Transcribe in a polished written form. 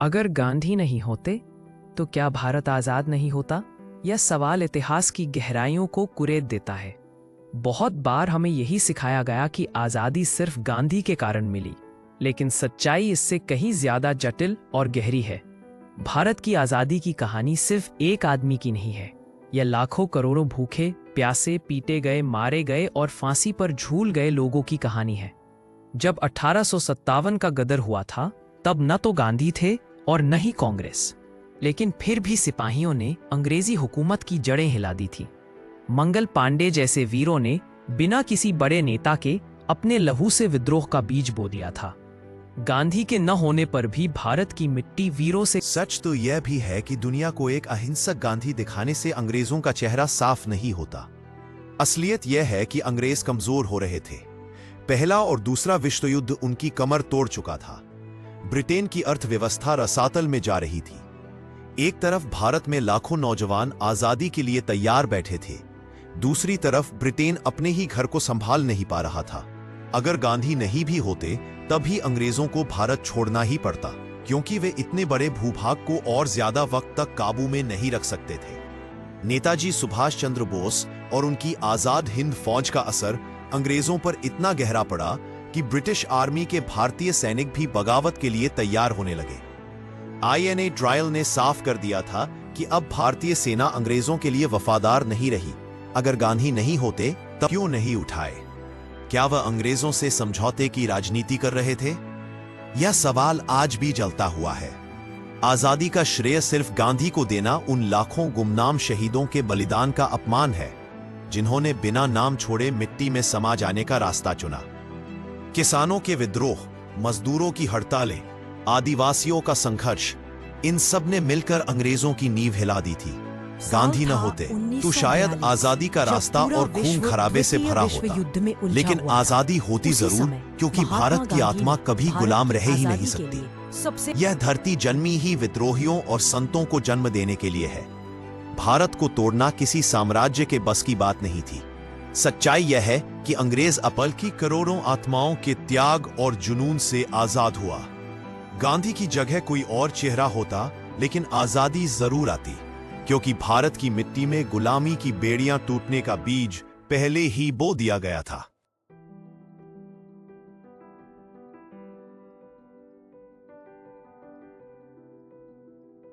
अगर गांधी नहीं होते तो क्या भारत आजाद नहीं होता? यह सवाल इतिहास की गहराइयों को कुरेद देता है। बहुत बार हमें यही सिखाया गया कि आजादी सिर्फ गांधी के कारण मिली, लेकिन सच्चाई इससे कहीं ज्यादा जटिल और गहरी है। भारत की आजादी की कहानी सिर्फ एक आदमी की नहीं है। यह लाखों करोड़ों भूखे, प्यासे, पीटे गए, मारे गए और फांसी पर झूल गए लोगों की कहानी है। जब 1857 का गदर हुआ था, तब न तो गांधी थे और न ही कांग्रेस, लेकिन फिर भी सिपाहियों ने अंग्रेजी हुकूमत की जड़ें हिला दी थी। मंगल पांडे जैसे वीरों ने बिना किसी बड़े नेता के अपने लहू से विद्रोह का बीज बो दिया था। गांधी के न होने पर भी भारत की मिट्टी वीरों से। सच तो यह भी है कि दुनिया को एक अहिंसक गांधी दिखाने से अंग्रेजों का चेहरा साफ नहीं होता। असलियत यह है कि अंग्रेज कमजोर हो रहे थे। पहला और दूसरा विश्व युद्ध उनकी कमर तोड़ चुका था। ब्रिटेन की अर्थव्यवस्था रसातल में जा रही थी। एक तरफ भारत में लाखों नौजवान आजादी के लिए तैयार बैठे थे, दूसरी तरफ ब्रिटेन अपने ही घर को संभाल नहीं पा रहा था। अगर गांधी नहीं भी होते तब भी अंग्रेजों को भारत छोड़ना ही पड़ता, क्योंकि वे इतने बड़े भूभाग को और ज्यादा वक्त तक काबू में नहीं रख सकते थे। नेताजी सुभाष चंद्र बोस और उनकी आजाद हिंद फौज का असर अंग्रेजों पर इतना गहरा पड़ा कि ब्रिटिश आर्मी के भारतीय सैनिक भी बगावत के लिए तैयार होने लगे। INA ट्रायल ने साफ कर दिया था कि अब भारतीय सेना अंग्रेजों के लिए वफादार नहीं रही। अगर गांधी नहीं होते तब क्यों नहीं उठाए? क्या वह अंग्रेजों से समझौते की राजनीति कर रहे थे? यह सवाल आज भी जलता हुआ है। आजादी का श्रेय सिर्फ गांधी को देना उन लाखों गुमनाम शहीदों के बलिदान का अपमान है, जिन्होंने बिना नाम छोड़े मिट्टी में समा जाने का रास्ता चुना। किसानों के विद्रोह, मजदूरों की हड़तालें, आदिवासियों का संघर्ष, इन सब ने मिलकर अंग्रेजों की नींव हिला दी थी। गांधी न होते तो शायद आजादी का रास्ता और खून खराबे से भरा होता, लेकिन आजादी होती जरूर, क्योंकि भारत की आत्मा कभी गुलाम रह ही नहीं सकती। यह धरती जन्मी ही विद्रोहियों और संतों को जन्म देने के लिए है। भारत को तोड़ना किसी साम्राज्य के बस की बात नहीं थी। सच्चाई यह है कि अंग्रेज अपल की करोड़ों आत्माओं के त्याग और जुनून से आजाद हुआ। गांधी की जगह कोई और चेहरा होता, लेकिन आजादी जरूर आती, क्योंकि भारत की मिट्टी में गुलामी की बेड़ियां टूटने का बीज पहले ही बो दिया गया था।